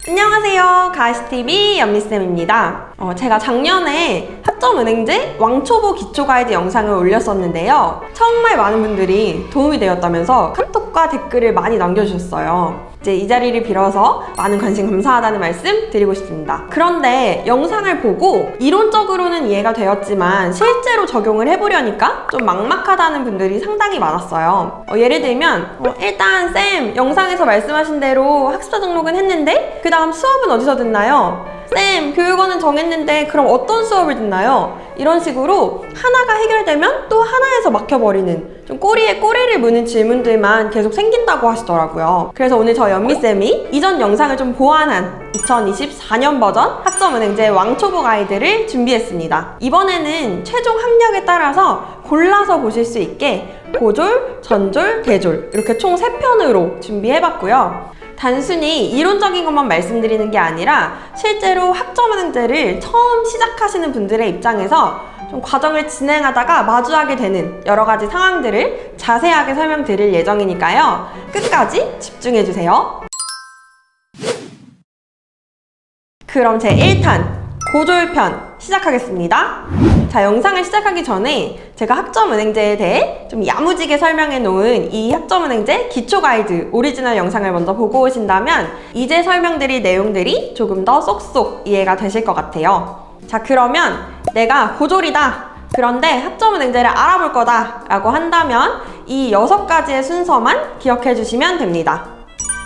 안녕하세요. 가이스TV 연미쌤입니다. 제가 작년에 학점은행제 왕초보 기초가이드 영상을 올렸었는데요. 정말 많은 분들이 도움이 되었다면서 카톡과 댓글을 많이 남겨주셨어요. 이제 이 자리를 빌어서 많은 관심 감사하다는 말씀 드리고 싶습니다. 그런데 영상을 보고 이론적으로는 이해가 되었지만 실제로 적용을 해보려니까 좀 막막하다는 분들이 상당히 많았어요. 예를 들면 일단 쌤 영상에서 말씀하신 대로 학습자 등록은 했는데 그 다음 수업은 어디서 듣나요? 쌤 교육원은 정했는데 그럼 어떤 수업을 듣나요? 이런 식으로 하나가 해결되면 또 하나에서 막혀버리는 좀 꼬리에 꼬리를 무는 질문들만 계속 생긴다고 하시더라고요. 그래서 오늘 저 연미쌤이 이전 영상을 좀 보완한 2024년 버전 학점은행제 왕초보 가이드를 준비했습니다. 이번에는 최종 학력에 따라서 골라서 보실 수 있게 고졸, 전졸, 대졸 이렇게 총 3편으로 준비해봤고요. 단순히 이론적인 것만 말씀드리는 게 아니라 실제로 학점은행제를 처음 시작하시는 분들의 입장에서 좀 과정을 진행하다가 마주하게 되는 여러 가지 상황들을 자세하게 설명드릴 예정이니까요. 끝까지 집중해주세요. 그럼 제 1탄 고졸편 시작하겠습니다. 자, 영상을 시작하기 전에 제가 학점은행제에 대해 좀 야무지게 설명해 놓은 이 학점은행제 기초가이드 오리지널 영상을 먼저 보고 오신다면 이제 설명드릴 내용들이 조금 더 쏙쏙 이해가 되실 것 같아요. 자, 그러면 내가 고졸이다. 그런데 학점은행제를 알아볼 거다 라고 한다면 이 6가지의 순서만 기억해 주시면 됩니다.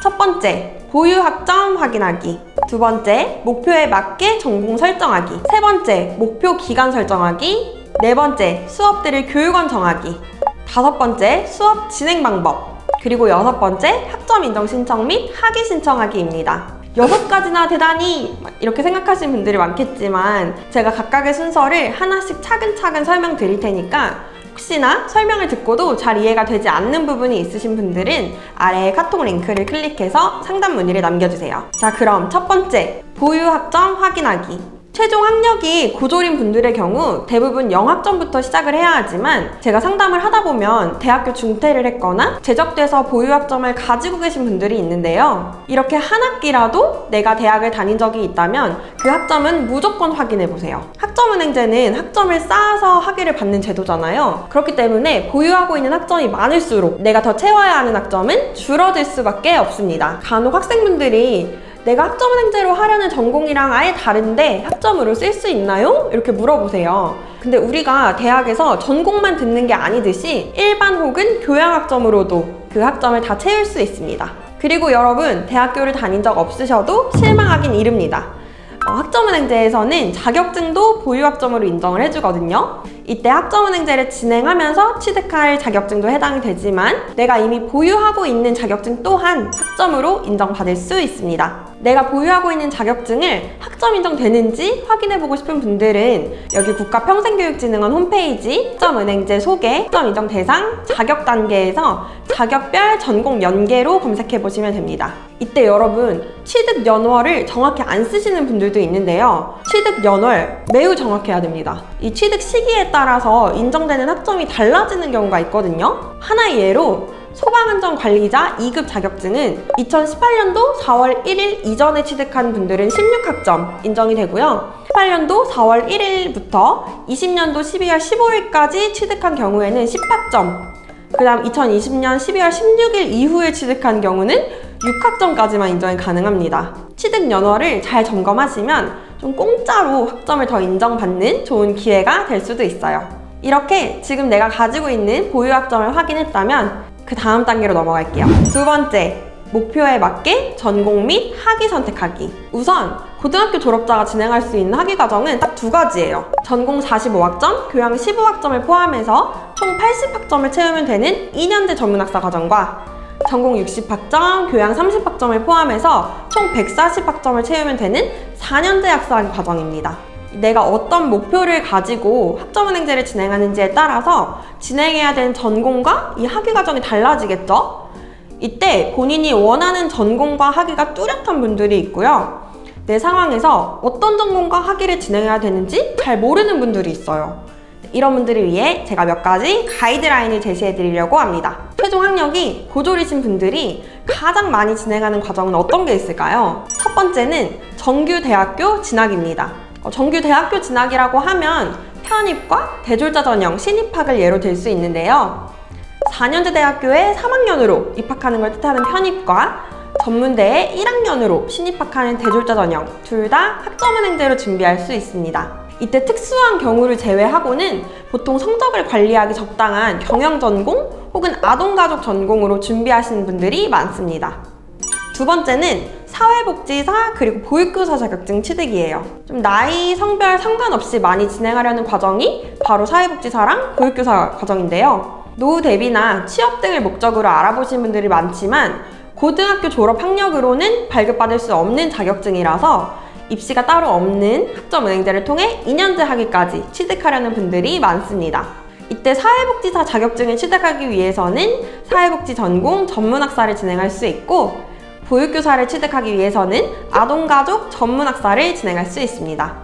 첫 번째, 보유 학점 확인하기. 두 번째, 목표에 맞게 전공 설정하기. 세 번째, 목표 기간 설정하기. 네 번째, 수업들을 교육원 정하기. 다섯 번째, 수업 진행 방법. 그리고 여섯 번째, 학점 인정 신청 및 학위 신청하기입니다. 6가지나 대단히 이렇게 생각하시는 분들이 많겠지만 제가 각각의 순서를 하나씩 차근차근 설명드릴 테니까 혹시나 설명을 듣고도 잘 이해가 되지 않는 부분이 있으신 분들은 아래에 카톡 링크를 클릭해서 상담 문의를 남겨주세요. 자, 그럼 첫 번째, 보유 학점 확인하기. 최종 학력이 고졸인 분들의 경우 대부분 0학점부터 시작을 해야 하지만 제가 상담을 하다 보면 대학교 중퇴를 했거나 제적돼서 보유 학점을 가지고 계신 분들이 있는데요. 이렇게 한 학기라도 내가 대학을 다닌 적이 있다면 그 학점은 무조건 확인해 보세요. 학점은행제는 학점을 쌓아서 학위를 받는 제도잖아요. 그렇기 때문에 보유하고 있는 학점이 많을수록 내가 더 채워야 하는 학점은 줄어들 수밖에 없습니다. 간혹 학생분들이 내가 학점은행제로 하려는 전공이랑 아예 다른데 학점으로 쓸 수 있나요? 이렇게 물어보세요. 근데 우리가 대학에서 전공만 듣는 게 아니듯이 일반 혹은 교양학점으로도 그 학점을 다 채울 수 있습니다. 그리고 여러분, 대학교를 다닌 적 없으셔도 실망하긴 이릅니다. 학점은행제에서는 자격증도 보유학점으로 인정을 해주거든요. 이때 학점은행제를 진행하면서 취득할 자격증도 해당이 되지만 내가 이미 보유하고 있는 자격증 또한 학점으로 인정받을 수 있습니다. 내가 보유하고 있는 자격증을 학점 인정되는지 확인해보고 싶은 분들은 여기 국가평생교육진흥원 홈페이지 학점은행제 소개, 학점 인정 대상, 자격 단계에서 자격별 전공 연계로 검색해보시면 됩니다. 이때 여러분, 취득 연월을 정확히 안 쓰시는 분들도 있는데요. 취득 연월 매우 정확해야 됩니다. 이 취득 시기에 따라서 인정되는 학점이 달라지는 경우가 있거든요. 하나의 예로 소방안전관리자 2급 자격증은 2018년도 4월 1일 이전에 취득한 분들은 16학점 인정이 되고요. 18년도 4월 1일부터 20년도 12월 15일까지 취득한 경우에는 10학점, 그 다음 2020년 12월 16일 이후에 취득한 경우는 6학점까지만 인정이 가능합니다. 취득 연월을 잘 점검하시면 좀 공짜로 학점을 더 인정받는 좋은 기회가 될 수도 있어요. 이렇게 지금 내가 가지고 있는 보유 학점을 확인했다면 그 다음 단계로 넘어갈게요. 두 번째, 목표에 맞게 전공 및 학위 선택하기. 우선 고등학교 졸업자가 진행할 수 있는 학위 과정은 딱 2가지예요. 전공 45학점, 교양 15학점을 포함해서 총 80학점을 채우면 되는 2년제 전문학사 과정과 전공 60학점, 교양 30학점을 포함해서 총 140학점을 채우면 되는 4년제 학사학위 과정입니다. 내가 어떤 목표를 가지고 학점은행제를 진행하는지에 따라서 진행해야 되는 전공과 이 학위 과정이 달라지겠죠? 이때 본인이 원하는 전공과 학위가 뚜렷한 분들이 있고요. 내 상황에서 어떤 전공과 학위를 진행해야 되는지 잘 모르는 분들이 있어요. 이런 분들을 위해 제가 몇 가지 가이드라인을 제시해 드리려고 합니다. 최종 학력이 고졸이신 분들이 가장 많이 진행하는 과정은 어떤 게 있을까요? 첫 번째는 정규대학교 진학입니다. 정규대학교 진학이라고 하면 편입과 대졸자 전형 신입학을 예로 들 수 있는데요. 4년제 대학교에 3학년으로 입학하는 걸 뜻하는 편입과 전문대에 1학년으로 신입학하는 대졸자 전형 둘 다 학점은행제로 준비할 수 있습니다. 이때 특수한 경우를 제외하고는 보통 성적을 관리하기 적당한 경영전공 혹은 아동가족 전공으로 준비하시는 분들이 많습니다. 두 번째는 사회복지사 그리고 보육교사 자격증 취득이에요. 좀 나이, 성별 상관없이 많이 진행하려는 과정이 바로 사회복지사랑 보육교사 과정인데요. 노후 대비나 취업 등을 목적으로 알아보신 분들이 많지만 고등학교 졸업 학력으로는 발급받을 수 없는 자격증이라서 입시가 따로 없는 학점은행제를 통해 2년제 학위까지 취득하려는 분들이 많습니다. 이때 사회복지사 자격증을 취득하기 위해서는 사회복지 전공 전문학사를 진행할 수 있고 보육교사를 취득하기 위해서는 아동가족 전문학사를 진행할 수 있습니다.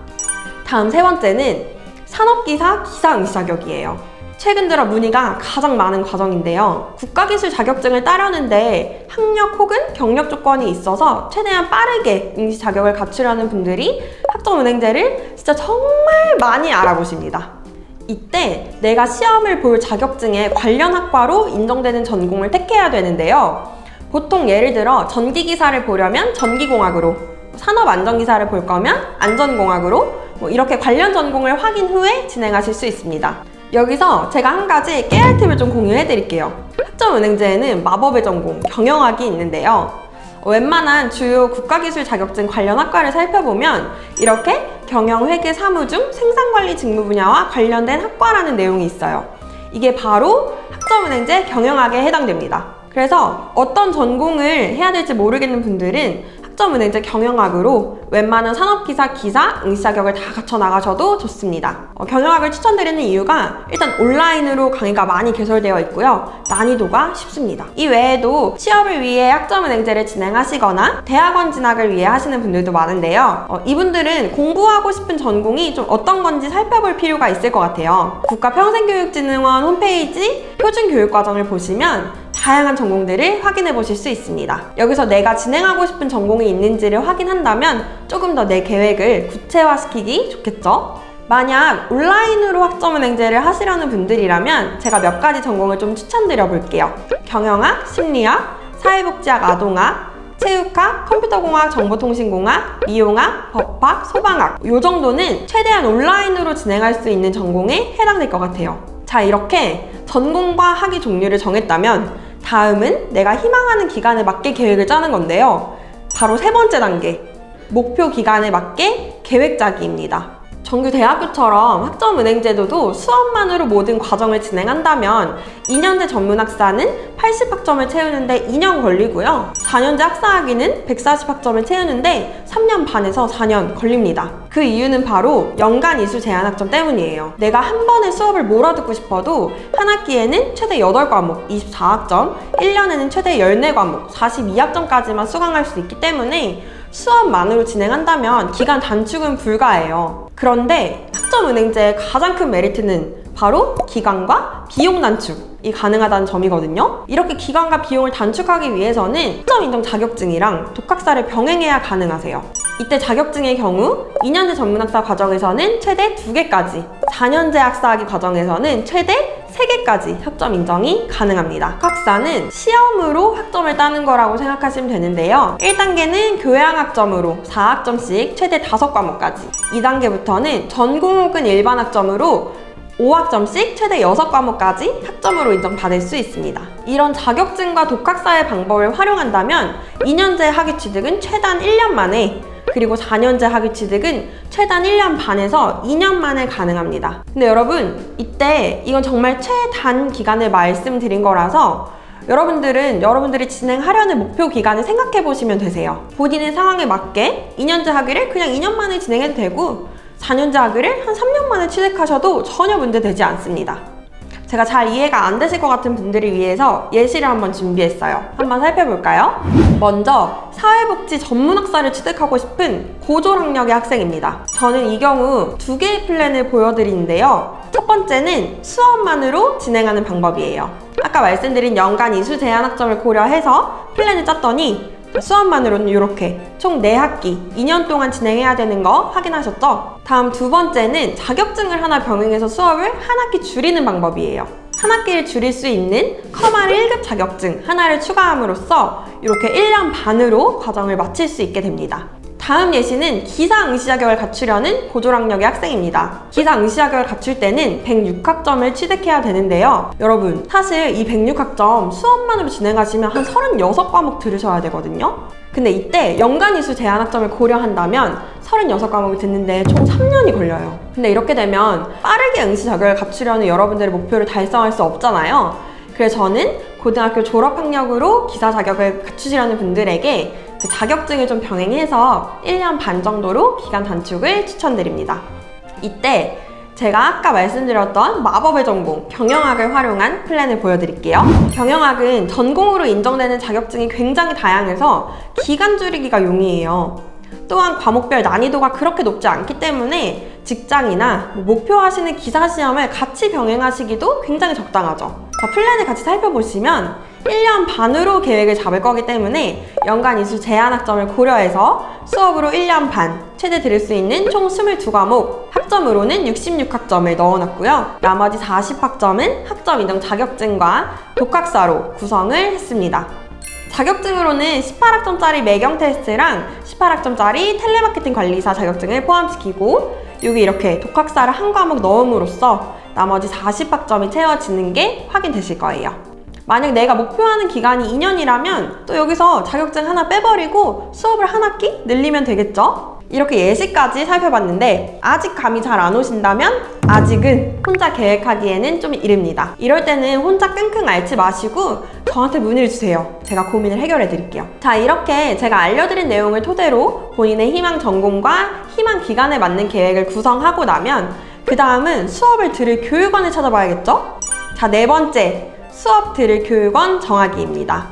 다음 세 번째는 산업기사 기사응시 자격이에요. 최근 들어 문의가 가장 많은 과정인데요. 국가기술 자격증을 따려는데 학력 혹은 경력 조건이 있어서 최대한 빠르게 응시 자격을 갖추려는 분들이 학점은행제를 진짜 정말 많이 알아보십니다. 이때 내가 시험을 볼 자격증에 관련 학과로 인정되는 전공을 택해야 되는데요. 보통 예를 들어 전기기사를 보려면 전기공학으로, 산업안전기사를 볼 거면 안전공학으로 이렇게 관련 전공을 확인 후에 진행하실 수 있습니다. 여기서 제가 한 가지 깨알 팁을 좀 공유해 드릴게요. 학점은행제에는 마법의 전공, 경영학이 있는데요. 웬만한 주요 국가기술 자격증 관련 학과를 살펴보면 이렇게 경영, 회계, 사무 중 생산관리 직무 분야와 관련된 학과라는 내용이 있어요. 이게 바로 학점은행제 경영학에 해당됩니다. 그래서 어떤 전공을 해야 될지 모르겠는 분들은 학점은행제 경영학으로 웬만한 산업기사, 기사, 응시 자격을 다 갖춰 나가셔도 좋습니다. 경영학을 추천드리는 이유가 일단 온라인으로 강의가 많이 개설되어 있고요. 난이도가 쉽습니다. 이 외에도 취업을 위해 학점은행제를 진행하시거나 대학원 진학을 위해 하시는 분들도 많은데요. 이분들은 공부하고 싶은 전공이 좀 어떤 건지 살펴볼 필요가 있을 것 같아요. 국가평생교육진흥원 홈페이지 표준교육과정을 보시면 다양한 전공들을 확인해 보실 수 있습니다. 여기서 내가 진행하고 싶은 전공이 있는지를 확인한다면 조금 더 내 계획을 구체화시키기 좋겠죠? 만약 온라인으로 학점은행제를 하시려는 분들이라면 제가 몇 가지 전공을 좀 추천드려 볼게요. 경영학, 심리학, 사회복지학, 아동학, 체육학, 컴퓨터공학, 정보통신공학, 미용학, 법학, 소방학 이 정도는 최대한 온라인으로 진행할 수 있는 전공에 해당될 것 같아요. 자, 이렇게 전공과 학위 종류를 정했다면 다음은 내가 희망하는 기간에 맞게 계획을 짜는 건데요. 바로 세 번째 단계, 목표 기간에 맞게 계획 짜기입니다. 정규 대학교처럼 학점은행제도도 수업만으로 모든 과정을 진행한다면 2년제 전문학사는 80학점을 채우는데 2년 걸리고요. 4년제 학사학위는 140학점을 채우는데 3년 반에서 4년 걸립니다. 그 이유는 바로 연간 이수 제한 학점 때문이에요. 내가 한 번에 수업을 몰아듣고 싶어도 한 학기에는 최대 8과목 24학점, 1년에는 최대 14과목 42학점까지만 수강할 수 있기 때문에 수업만으로 진행한다면 기간 단축은 불가해요. 그런데 학점은행제의 가장 큰 메리트는 바로 기간과 비용 단축이 가능하다는 점이거든요. 이렇게 기간과 비용을 단축하기 위해서는 학점 인정 자격증이랑 독학사를 병행해야 가능하세요. 이때 자격증의 경우 2년제 전문학사 과정에서는 최대 2개까지, 4년제 학사학위 과정에서는 최대 3개까지 학점 인정이 가능합니다. 독학사는 시험으로 학점을 따는 거라고 생각하시면 되는데요. 1단계는 교양 학점으로 4학점씩 최대 5과목까지, 2단계부터는 전공 혹은 일반 학점으로 5학점씩 최대 6과목까지 학점으로 인정받을 수 있습니다. 이런 자격증과 독학사의 방법을 활용한다면 2년제 학위 취득은 최단 1년 만에, 그리고 4년제 학위 취득은 최단 1년 반에서 2년 만에 가능합니다. 근데 여러분, 이때 이건 정말 최단 기간을 말씀드린 거라서 여러분들이 진행하려는 목표 기간을 생각해 보시면 되세요. 본인의 상황에 맞게 2년제 학위를 그냥 2년 만에 진행해도 되고 4년제 학위를 한 3년 만에 취득하셔도 전혀 문제되지 않습니다. 제가 잘 이해가 안 되실 것 같은 분들을 위해서 예시를 한번 준비했어요. 한번 살펴볼까요? 먼저 사회복지 전문학사를 취득하고 싶은 고졸학력의 학생입니다. 저는 이 경우 두 개의 플랜을 보여드리는데요. 첫 번째는 수업만으로 진행하는 방법이에요. 아까 말씀드린 연간 이수 제한 학점을 고려해서 플랜을 짰더니 수업만으로는 이렇게 총 4학기 2년 동안 진행해야 되는 거 확인하셨죠? 다음 두 번째는 자격증을 하나 병행해서 수업을 한 학기 줄이는 방법이에요. 한 학기를 줄일 수 있는 커말 1급 자격증 하나를 추가함으로써 이렇게 1년 반으로 과정을 마칠 수 있게 됩니다. 다음 예시는 기사 응시 자격을 갖추려는 고졸학력의 학생입니다. 기사 응시 자격을 갖출 때는 106학점을 취득해야 되는데요. 여러분, 사실 이 106학점 수업만으로 진행하시면 한 36과목 들으셔야 되거든요. 근데 이때 연간 이수 제한 학점을 고려한다면 36과목을 듣는데 총 3년이 걸려요. 근데 이렇게 되면 빠르게 응시 자격을 갖추려는 여러분들의 목표를 달성할 수 없잖아요. 그래서 저는 고등학교 졸업학력으로 기사 자격을 갖추시려는 분들에게 그 자격증을 좀 병행해서 1년 반 정도로 기간 단축을 추천드립니다. 이때 제가 아까 말씀드렸던 마법의 전공, 경영학을 활용한 플랜을 보여드릴게요. 경영학은 전공으로 인정되는 자격증이 굉장히 다양해서 기간 줄이기가 용이해요. 또한 과목별 난이도가 그렇게 높지 않기 때문에 직장이나 목표하시는 기사 시험을 같이 병행하시기도 굉장히 적당하죠. 자, 플랜을 같이 살펴보시면 1년 반으로 계획을 잡을 거기 때문에 연간 이수 제한 학점을 고려해서 수업으로 1년 반, 최대 들을 수 있는 총 22과목, 학점으로는 66학점을 넣어놨고요. 나머지 40학점은 학점 인정 자격증과 독학사로 구성을 했습니다. 자격증으로는 18학점짜리 매경 테스트랑 18학점짜리 텔레마케팅 관리사 자격증을 포함시키고 여기 이렇게 독학사를 한 과목 넣음으로써 나머지 40학점이 채워지는 게 확인되실 거예요. 만약 내가 목표하는 기간이 2년이라면 또 여기서 자격증 하나 빼버리고 수업을 한 학기 늘리면 되겠죠? 이렇게 예시까지 살펴봤는데 아직 감이 잘 안 오신다면 아직은 혼자 계획하기에는 좀 이릅니다. 이럴 때는 혼자 끙끙 앓지 마시고 저한테 문의를 주세요. 제가 고민을 해결해 드릴게요. 자, 이렇게 제가 알려드린 내용을 토대로 본인의 희망 전공과 희망 기간에 맞는 계획을 구성하고 나면 그 다음은 수업을 들을 교육원을 찾아봐야겠죠? 자, 네 번째, 수업 들을 교육원 정하기입니다.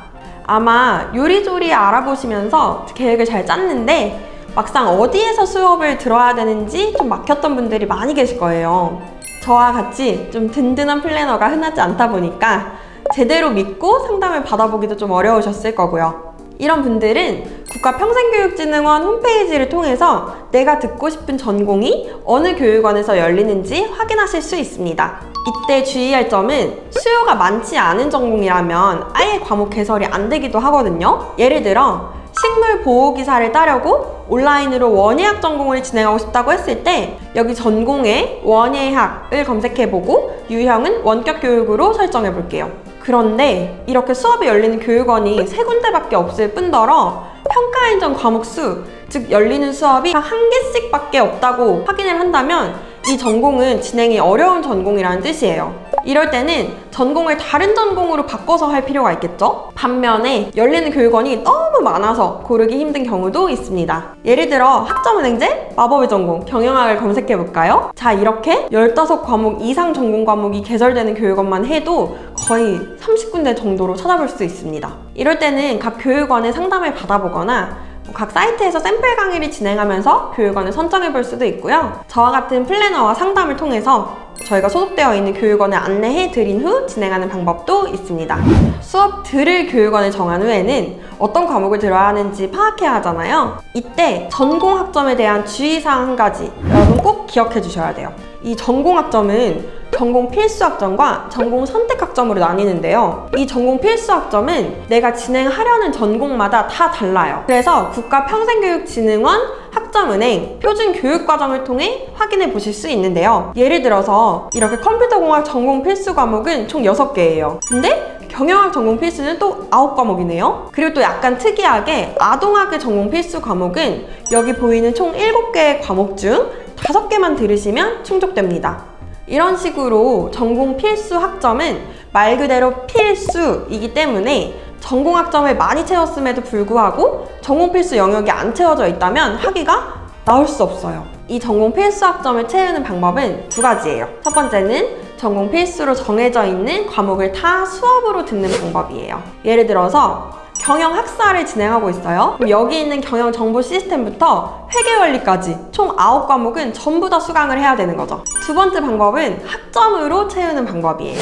아마 요리조리 알아보시면서 계획을 잘 짰는데 막상 어디에서 수업을 들어야 되는지 좀 막혔던 분들이 많이 계실 거예요. 저와 같이 좀 든든한 플래너가 흔하지 않다 보니까 제대로 믿고 상담을 받아보기도 좀 어려우셨을 거고요. 이런 분들은 국가평생교육진흥원 홈페이지를 통해서 내가 듣고 싶은 전공이 어느 교육원에서 열리는지 확인하실 수 있습니다. 이때 주의할 점은 수요가 많지 않은 전공이라면 아예 과목 개설이 안 되기도 하거든요. 예를 들어 식물보호기사를 따려고 온라인으로 원예학 전공을 진행하고 싶다고 했을 때 여기 전공에 원예학을 검색해보고 유형은 원격교육으로 설정해볼게요. 그런데 이렇게 수업이 열리는 교육원이 3군데밖에 없을 뿐더러 평가 인정 과목 수, 즉 열리는 수업이 한 개씩 밖에 없다고 확인을 한다면 이 전공은 진행이 어려운 전공이라는 뜻이에요. 이럴 때는 전공을 다른 전공으로 바꿔서 할 필요가 있겠죠? 반면에 열리는 교육원이 너무 많아서 고르기 힘든 경우도 있습니다. 예를 들어 학점은행제, 마법의 전공, 경영학을 검색해볼까요? 자, 이렇게 15과목 이상 전공 과목이 개설되는 교육원만 해도 거의 30군데 정도로 찾아볼 수 있습니다. 이럴 때는 각 교육원의 상담을 받아보거나 각 사이트에서 샘플 강의를 진행하면서 교육원을 선정해 볼 수도 있고요. 저와 같은 플래너와 상담을 통해서 저희가 소속되어 있는 교육원을 안내해 드린 후 진행하는 방법도 있습니다. 수업 들을 교육원을 정한 후에는 어떤 과목을 들어야 하는지 파악해야 하잖아요. 이때 전공 학점에 대한 주의사항 한 가지 여러분 꼭 기억해 주셔야 돼요. 이 전공 학점은 전공 필수 학점과 전공 선택 학점으로 나뉘는데요. 이 전공 필수 학점은 내가 진행하려는 전공마다 다 달라요. 그래서 국가평생교육진흥원 학점은행 표준교육과정을 통해 확인해 보실 수 있는데요. 예를 들어서 이렇게 컴퓨터공학 전공 필수 과목은 총 6개예요. 근데 경영학 전공 필수는 또 9과목이네요. 그리고 또 약간 특이하게 아동학의 전공 필수 과목은 여기 보이는 총 7개의 과목 중 5개만 들으시면 충족됩니다. 이런 식으로 전공 필수 학점은 말 그대로 필수이기 때문에 전공 학점을 많이 채웠음에도 불구하고 전공 필수 영역이 안 채워져 있다면 학위가 나올 수 없어요. 이 전공 필수 학점을 채우는 방법은 2가지예요. 첫 번째는 전공 필수로 정해져 있는 과목을 다 수업으로 듣는 방법이에요. 예를 들어서 경영 학사를 진행하고 있어요. 그럼 여기 있는 경영 정보 시스템부터 회계 원리까지 총 9과목은 전부 다 수강을 해야 되는 거죠. 두 번째 방법은 학점으로 채우는 방법이에요.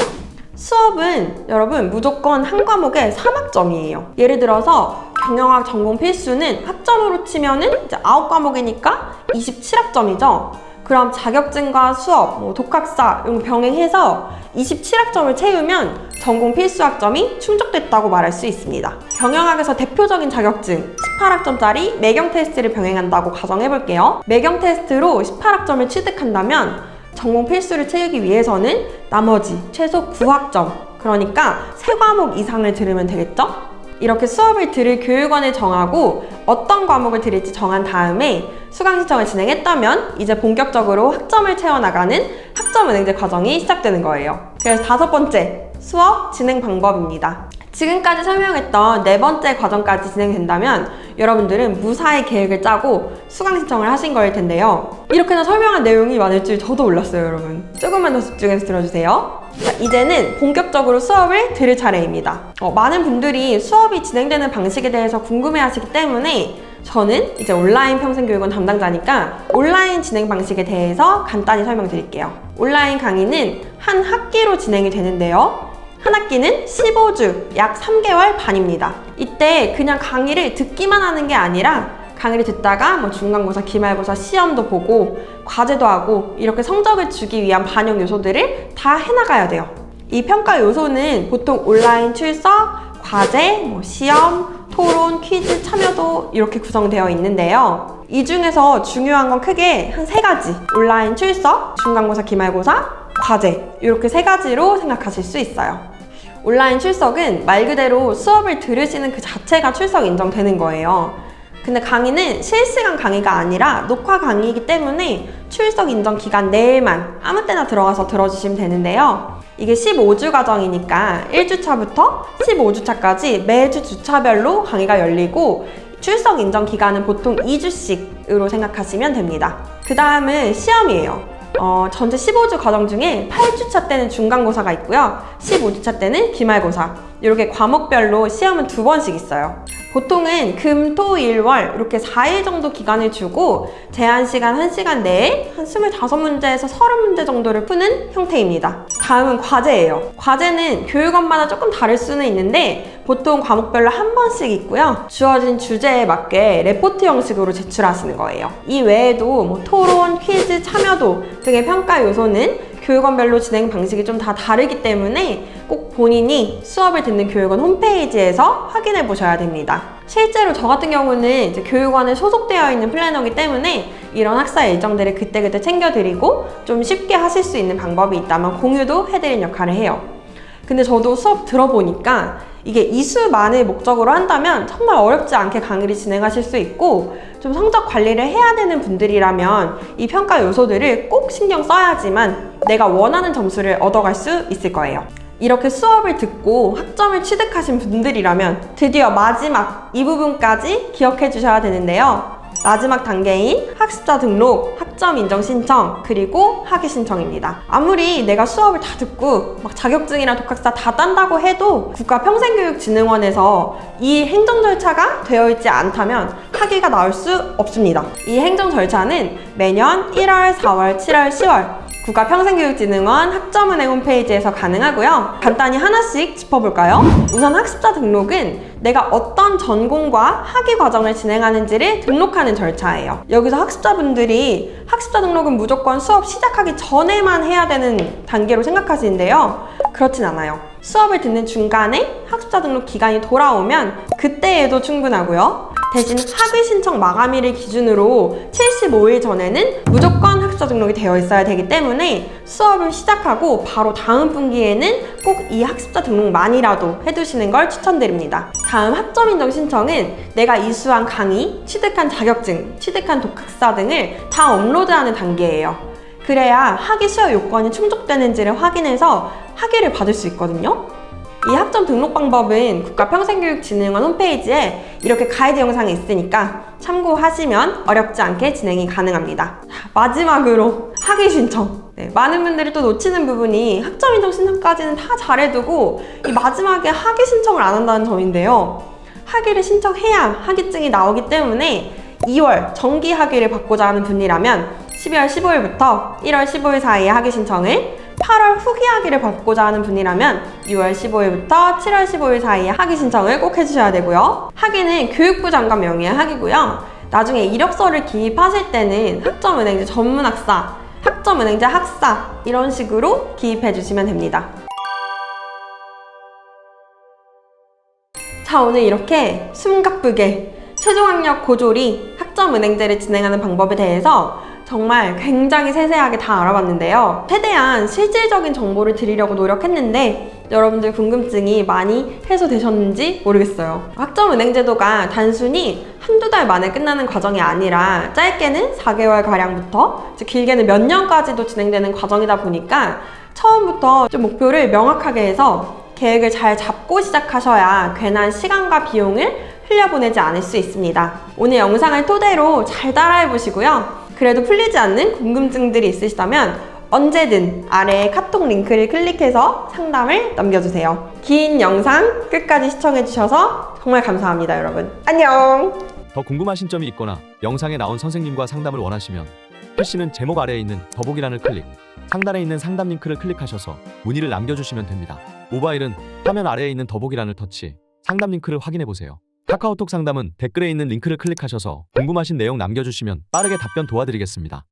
수업은 여러분 무조건 한 과목에 3학점이에요. 예를 들어서 경영학 전공 필수는 학점으로 치면은 이제 9과목이니까 27학점이죠. 그럼 자격증과 수업, 독학사 이런 거 병행해서 27학점을 채우면 전공 필수 학점이 충족됐다고 말할 수 있습니다. 경영학에서 대표적인 자격증 18학점짜리 매경 테스트를 병행한다고 가정해 볼게요. 매경 테스트로 18학점을 취득한다면 전공 필수를 채우기 위해서는 나머지 최소 9학점, 그러니까 3과목 이상을 들으면 되겠죠? 이렇게 수업을 들을 교육원을 정하고 어떤 과목을 들을지 정한 다음에 수강 신청을 진행했다면 이제 본격적으로 학점을 채워나가는 학점은행제 과정이 시작되는 거예요. 그래서 5번째, 수업 진행 방법입니다. 지금까지 설명했던 4번째 과정까지 진행된다면 여러분들은 무사히 계획을 짜고 수강 신청을 하신 거일 텐데요. 이렇게나 설명한 내용이 많을 줄 저도 몰랐어요, 여러분. 조금만 더 집중해서 들어주세요. 자, 이제는 본격적으로 수업을 들을 차례입니다. 많은 분들이 수업이 진행되는 방식에 대해서 궁금해하시기 때문에 저는 이제 온라인 평생교육원 담당자니까 온라인 진행 방식에 대해서 간단히 설명드릴게요. 온라인 강의는 한 학기로 진행이 되는데요. 한 학기는 15주, 약 3개월 반입니다. 이때 그냥 강의를 듣기만 하는 게 아니라 강의를 듣다가 뭐 중간고사, 기말고사, 시험도 보고 과제도 하고 이렇게 성적을 주기 위한 반영 요소들을 다 해나가야 돼요. 이 평가 요소는 보통 온라인 출석, 과제, 시험, 토론, 퀴즈, 참여도 이렇게 구성되어 있는데요. 이 중에서 중요한 건 크게 한 3가지. 온라인 출석, 중간고사, 기말고사, 과제 이렇게 3가지로 생각하실 수 있어요. 온라인 출석은 말 그대로 수업을 들으시는 그 자체가 출석 인정되는 거예요. 근데 강의는 실시간 강의가 아니라 녹화 강의이기 때문에 출석 인정 기간 내에만 아무 때나 들어가서 들어주시면 되는데요. 이게 15주 과정이니까 1주차부터 15주차까지 매주 주차별로 강의가 열리고 출석 인정 기간은 보통 2주씩으로 생각하시면 됩니다. 그 다음은 시험이에요. 전체 15주 과정 중에 8주차 때는 중간고사가 있고요. 15주차 때는 기말고사. 이렇게 과목별로 시험은 2번씩 있어요. 보통은 금, 토, 일, 월 이렇게 4일 정도 기간을 주고 제한 시간 1시간 내에 한 25문제에서 30문제 정도를 푸는 형태입니다. 다음은 과제예요. 과제는 교육원마다 조금 다를 수는 있는데 보통 과목별로 한 번씩 있고요. 주어진 주제에 맞게 레포트 형식으로 제출하시는 거예요. 이 외에도 토론, 퀴즈, 참여도 등의 평가 요소는 교육원별로 진행 방식이 좀 다 다르기 때문에 꼭 본인이 수업을 듣는 교육원 홈페이지에서 확인해 보셔야 됩니다. 실제로 저 같은 경우는 이제 교육원에 소속되어 있는 플래너이기 때문에 이런 학사 일정들을 그때그때 챙겨드리고 좀 쉽게 하실 수 있는 방법이 있다면 공유도 해드린 역할을 해요. 근데 저도 수업 들어보니까 이게 이수만을 목적으로 한다면 정말 어렵지 않게 강의를 진행하실 수 있고 좀 성적 관리를 해야 되는 분들이라면 이 평가 요소들을 꼭 신경 써야지만 내가 원하는 점수를 얻어갈 수 있을 거예요. 이렇게 수업을 듣고 학점을 취득하신 분들이라면 드디어 마지막 이 부분까지 기억해 주셔야 되는데요. 마지막 단계인 학습자 등록, 학점 인정 신청, 그리고 학위 신청입니다. 아무리 내가 수업을 다 듣고 막 자격증이나 독학사 다 딴다고 해도 국가평생교육진흥원에서 이 행정 절차가 되어 있지 않다면 학위가 나올 수 없습니다. 이 행정 절차는 매년 1월, 4월, 7월, 10월 국가평생교육진흥원 학점은행 홈페이지에서 가능하고요. 간단히 하나씩 짚어볼까요? 우선 학습자 등록은 내가 어떤 전공과 학위 과정을 진행하는지를 등록하는 절차예요. 여기서 학습자분들이 학습자 등록은 무조건 수업 시작하기 전에만 해야 되는 단계로 생각하시는데요. 그렇진 않아요. 수업을 듣는 중간에 학습자 등록 기간이 돌아오면 그때에도 충분하고요. 대신 학위 신청 마감일을 기준으로 75일 전에는 무조건 학습자 등록이 되어 있어야 되기 때문에 수업을 시작하고 바로 다음 분기에는 꼭 이 학습자 등록만이라도 해두시는 걸 추천드립니다. 다음 학점 인정 신청은 내가 이수한 강의, 취득한 자격증, 취득한 독학사 등을 다 업로드하는 단계예요. 그래야 학위 수여 요건이 충족되는지를 확인해서 학위를 받을 수 있거든요. 이 학점 등록 방법은 국가평생교육진흥원 홈페이지에 이렇게 가이드 영상이 있으니까 참고하시면 어렵지 않게 진행이 가능합니다. 마지막으로 학위 신청. 네, 많은 분들이 또 놓치는 부분이 학점 인정 신청까지는 다 잘해두고 이 마지막에 학위 신청을 안 한다는 점인데요. 학위를 신청해야 학위증이 나오기 때문에 2월 정기 학위를 받고자 하는 분이라면 12월 15일부터 1월 15일 사이에 학위 신청을, 8월 후기 학위를 받고자 하는 분이라면 6월 15일부터 7월 15일 사이에 학위 신청을 꼭 해주셔야 되고요. 학위는 교육부 장관 명의의 학위고요. 나중에 이력서를 기입하실 때는 학점은행제 전문학사, 학점은행제 학사 이런 식으로 기입해 주시면 됩니다. 자, 오늘 이렇게 숨가쁘게 최종학력 고졸이 학점은행제를 진행하는 방법에 대해서 정말 굉장히 세세하게 다 알아봤는데요. 최대한 실질적인 정보를 드리려고 노력했는데 여러분들 궁금증이 많이 해소되셨는지 모르겠어요. 학점은행제도가 단순히 한두 달 만에 끝나는 과정이 아니라 짧게는 4개월가량부터 길게는 몇 년까지도 진행되는 과정이다 보니까 처음부터 좀 목표를 명확하게 해서 계획을 잘 잡고 시작하셔야 괜한 시간과 비용을 흘려보내지 않을 수 있습니다. 오늘 영상을 토대로 잘 따라해 보시고요. 그래도 풀리지 않는 궁금증들이 있으시다면 언제든 아래에 카톡 링크를 클릭해서 상담을 남겨주세요. 긴 영상 끝까지 시청해주셔서 정말 감사합니다, 여러분. 안녕! 더 궁금하신 점이 있거나 영상에 나온 선생님과 상담을 원하시면 PC는 제목 아래에 있는 더보기란을 클릭, 상단에 있는 상담 링크를 클릭하셔서 문의를 남겨주시면 됩니다. 모바일은 화면 아래에 있는 더보기란을 터치, 상담 링크를 확인해보세요. 카카오톡 상담은 댓글에 있는 링크를 클릭하셔서 궁금하신 내용 남겨주시면 빠르게 답변 도와드리겠습니다.